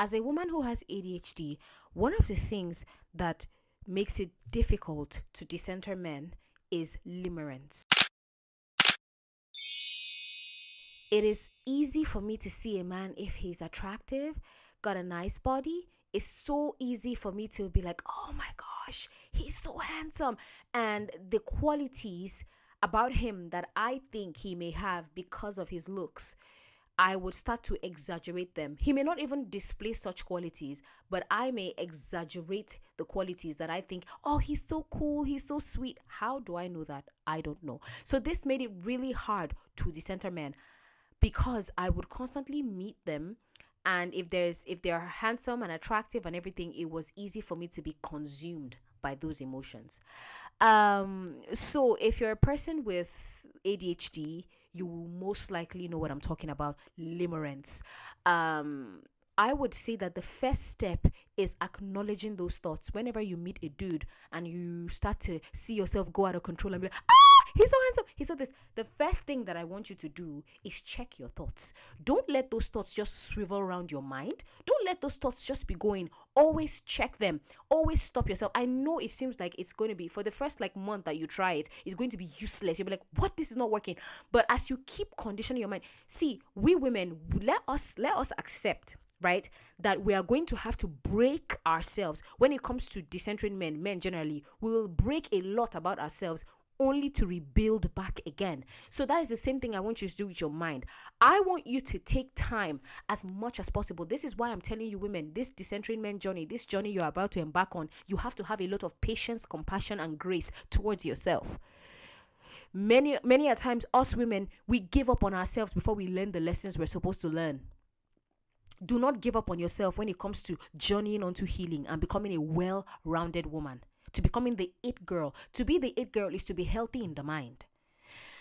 As a woman who has ADHD, one of the things that makes it difficult to decenter men is limerence. It is easy for me to see a man if he's attractive, got a nice body. It's so easy for me to be like, oh my gosh, he's so handsome. And the qualities about him that I think he may have because of his looks, I would start to exaggerate them. He may not even display such qualities, but I may exaggerate the qualities that I think, oh, he's so cool, he's so sweet. How do I know that? I don't know. So this made it really hard to decenter men because I would constantly meet them. And if they're handsome and attractive and everything, it was easy for me to be consumed by those emotions. So if you're a person with ADHD, you will most likely know what I'm talking about, limerence. I would say that the first step is acknowledging those thoughts. Whenever you meet a dude and you start to see yourself go out of control and be like, he's so handsome, he's so this. The first thing that I want you to do is check your thoughts. Don't let those thoughts just swivel around your mind. Don't let those thoughts just be going. Always check them. Always stop yourself. I know it seems like it's going to be, for the first month that you try it, it's going to be useless. You'll be like, what? This is not working. But as you keep conditioning your mind, see, we women, let us accept, right, that we are going to have to break ourselves. When it comes to decentering men generally, we will break a lot about ourselves only to rebuild back again. So that is the same thing I want you to do with your mind. I want you to take time as much as possible. This is why I'm telling you, women, this decentering men journey, this journey you're about to embark on, you have to have a lot of patience, compassion, and grace towards yourself. Many a times, us women, we give up on ourselves before we learn the lessons we're supposed to learn. Do not give up on yourself when it comes to journeying onto healing and becoming a well-rounded woman, to becoming the it girl. To be the it girl is to be healthy in the mind.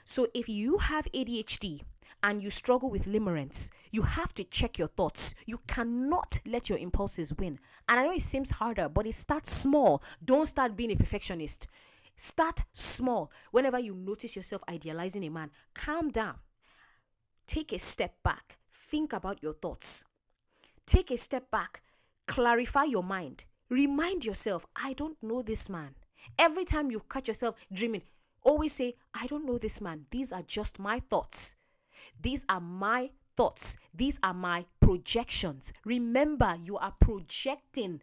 So if you have ADHD and you struggle with limerence, you have to check your thoughts. You cannot let your impulses win. And I know it seems harder, but it starts small. Don't start being a perfectionist. Start small. Whenever you notice yourself idealizing a man, calm down. Take a step back. Think about your thoughts. Take a step back. Clarify your mind. Remind yourself, I don't know this man. Every time you catch yourself dreaming, always say, I don't know this man. These are just my thoughts. These are my thoughts. These are my projections. Remember, you are projecting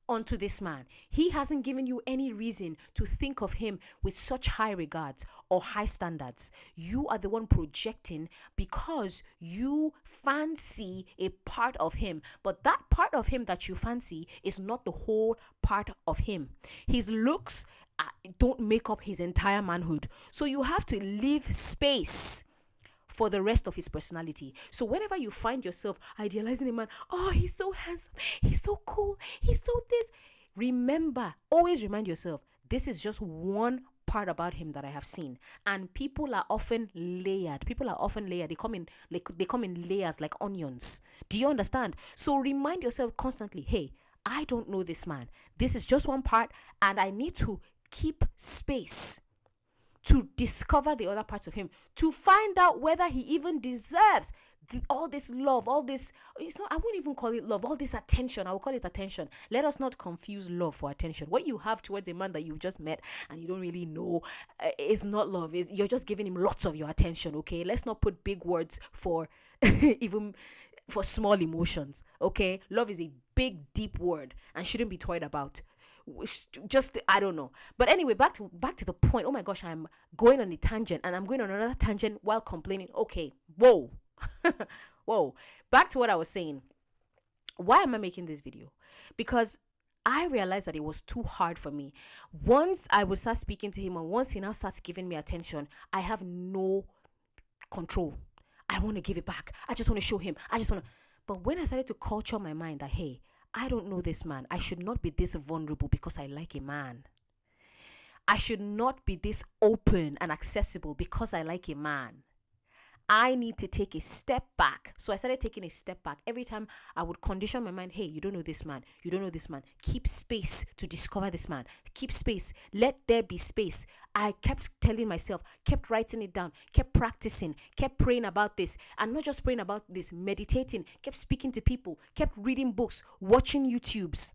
onto this man. He hasn't given you any reason to think of him with such high regards or high standards. You are the one projecting because you fancy a part of him. But that part of him that you fancy is not the whole part of him. His looks don't make up his entire manhood. So you have to leave space for the rest of his personality. So whenever you find yourself idealizing a man, oh, he's so handsome, he's so cool, he's so this, remember, always remind yourself, this is just one part about him that I have seen. And people are often layered. They come in layers like onions. Do you understand? So remind yourself constantly, hey, I don't know this man. This is just one part, and I need to keep space to discover the other parts of him, to find out whether he even deserves all this love, all this, I won't even call it love, all this attention. I will call it attention. Let us not confuse love for attention. What you have towards a man that you've just met and you don't really know is not love. You're just giving him lots of your attention, okay? Let's not put big words for even for small emotions, okay? Love is a big, deep word and shouldn't be toyed about. Just, I don't know. But anyway, back to the point. Oh my gosh, I'm going on a tangent, and I'm going on another tangent while complaining. Okay, whoa. Back to what I was saying. Why am I making this video? Because I realized that it was too hard for me. Once I would start speaking to him, and once he now starts giving me attention, I have no control. I want to give it back. I just want to show him. But when I started to culture my mind that, hey, I don't know this man. I should not be this vulnerable because I like a man. I should not be this open and accessible because I like a man. I need to take a step back. So I started taking a step back. Every time I would condition my mind, hey, you don't know this man. You don't know this man. Keep space to discover this man. Keep space. Let there be space. I kept telling myself, kept writing it down, kept practicing, kept praying about this. And not just praying about this, meditating, kept speaking to people, kept reading books, watching YouTubes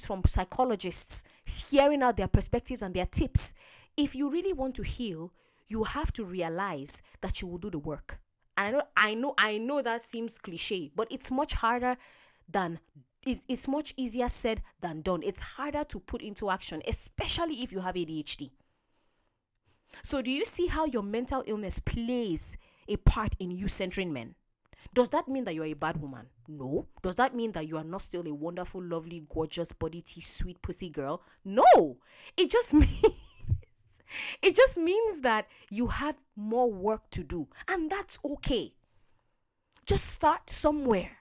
from psychologists, hearing out their perspectives and their tips. If you really want to heal, you have to realize that you will do the work. And I know that seems cliche, but it's much harder than it's much easier said than done. It's harder to put into action, especially if you have ADHD. So do you see how your mental illness plays a part in you centering men? Does that mean that you're a bad woman? No. Does that mean that you are not still a wonderful, lovely, gorgeous, body tea, sweet pussy girl? No. It just means that you have more work to do, and that's okay. Just start somewhere.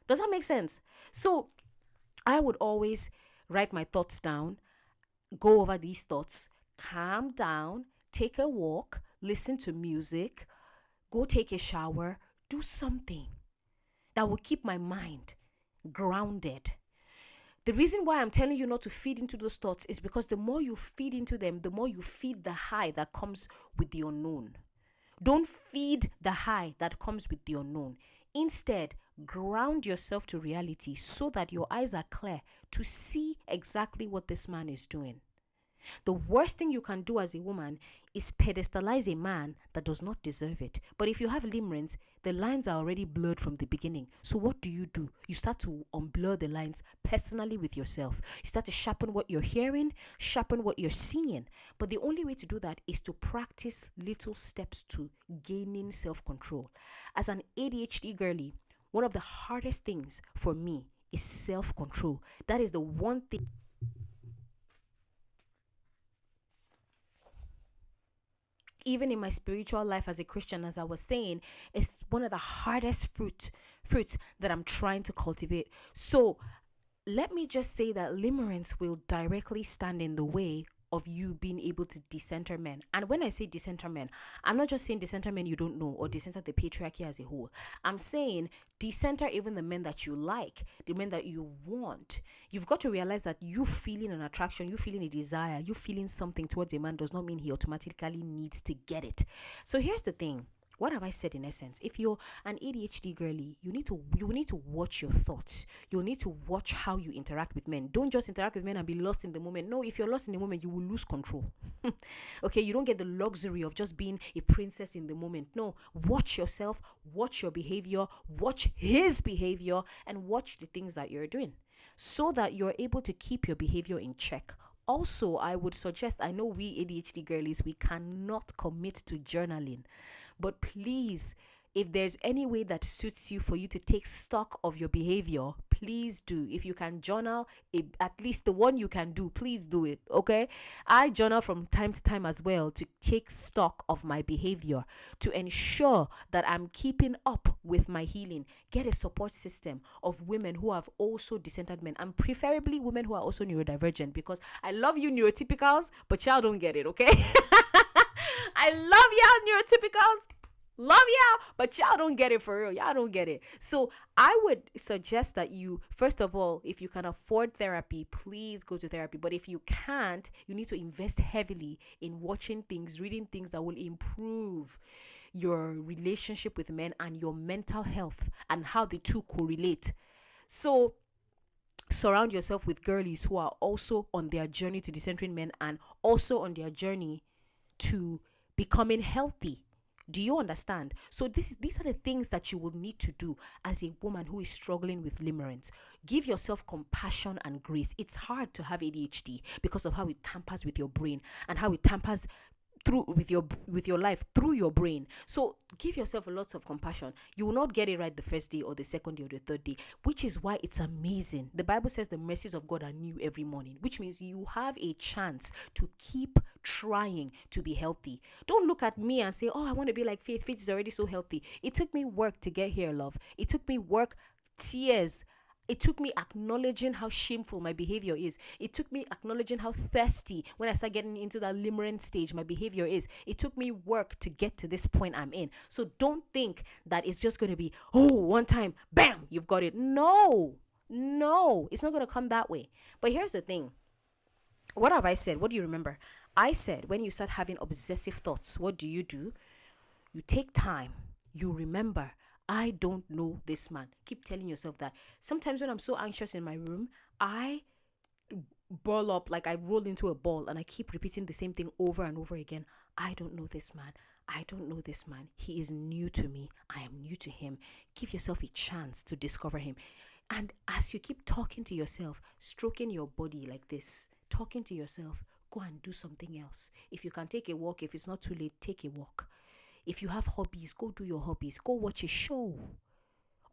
Does that make sense? So I would always write my thoughts down, go over these thoughts, calm down, take a walk, listen to music, go take a shower, do something that will keep my mind grounded. The reason why I'm telling you not to feed into those thoughts is because the more you feed into them, the more you feed the high that comes with the unknown. Don't feed the high that comes with the unknown. Instead, ground yourself to reality so that your eyes are clear to see exactly what this man is doing. The worst thing you can do as a woman is pedestalize a man that does not deserve it. But if you have limerence, the lines are already blurred from the beginning. So what do? You start to unblur the lines personally with yourself. You start to sharpen what you're hearing, sharpen what you're seeing. But the only way to do that is to practice little steps to gaining self-control. As an ADHD girly, one of the hardest things for me is self-control. That is the one thing. Even in my spiritual life as a Christian, as I was saying, it's one of the hardest fruits that I'm trying to cultivate. So let me just say that limerence will directly stand in the way of you being able to decenter men. And when I say decenter men, I'm not just saying decenter men you don't know or decenter the patriarchy as a whole. I'm saying decenter even the men that you like, the men that you want. You've got to realize that you feeling an attraction, you feeling a desire, you feeling something towards a man does not mean he automatically needs to get it. So here's the thing. What have I said in essence? If you're an ADHD girly, you need to watch your thoughts. You need to watch how you interact with men. Don't just interact with men and be lost in the moment. No, if you're lost in the moment, you will lose control. Okay, you don't get the luxury of just being a princess in the moment. No, watch yourself, watch your behavior, watch his behavior, and watch the things that you're doing so that you're able to keep your behavior in check. Also, I would suggest, I know we ADHD girlies, we cannot commit to journaling. But please, if there's any way that suits you for you to take stock of your behavior, please do. If you can journal, at least the one you can do, please do it, okay? I journal from time to time as well to take stock of my behavior, to ensure that I'm keeping up with my healing. Get a support system of women who have also decentered men, and preferably women who are also neurodivergent, because I love you neurotypicals, but y'all don't get it, okay? I love y'all neurotypicals. Love y'all, but y'all don't get it for real. Y'all don't get it. So I would suggest that you, first of all, if you can afford therapy, please go to therapy. But if you can't, you need to invest heavily in watching things, reading things that will improve your relationship with men and your mental health and how the two correlate. So surround yourself with girlies who are also on their journey to decentering men and also on their journey to becoming healthy. Do you understand? So these are the things that you will need to do as a woman who is struggling with limerence. Give yourself compassion and grace. It's hard to have ADHD because of how it tampers with your brain and how it tampers through with your life through your brain. So give yourself a lot of compassion. You will not get it right the first day or the second day or the third day, which is why it's amazing. The Bible says the mercies of God are new every morning, which means you have a chance to keep trying to be healthy. Don't look at me and say, oh, I want to be like Faith. Faith is already so healthy. It took me work to get here, love. It took me work, tears, It took me acknowledging how shameful my behavior is. It took me acknowledging how thirsty, when I start getting into that limerence stage, my behavior is. It took me work to get to this point I'm in. So don't think that it's just going to be, oh, one time, bam, you've got it. No, it's not going to come that way. But here's the thing. What have I said? What do you remember? I said when you start having obsessive thoughts, what do? You take time. You remember, I don't know this man. Keep telling yourself that. Sometimes when I'm so anxious in my room, I ball up, like I roll into a ball, and I keep repeating the same thing over and over again. I don't know this man. I don't know this man. He is new to me. I am new to him. Give yourself a chance to discover him. And as you keep talking to yourself, stroking your body like this, talking to yourself, go and do something else. If you can take a walk, if it's not too late, take a walk. If you have hobbies, go do your hobbies. Go watch a show.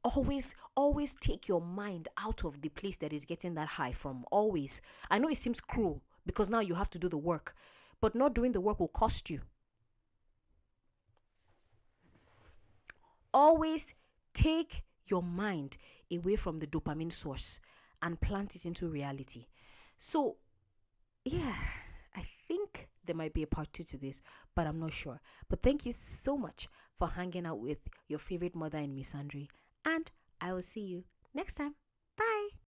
Always take your mind out of the place that is getting that high from. Always. I know it seems cruel because now you have to do the work, but not doing the work will cost you. Always take your mind away from the dopamine source and plant it into reality. So, yeah, I think there might be a part 2 to this, but I'm not sure. But thank you so much for hanging out with your favorite mother in Miss Andre, and I will see you next time.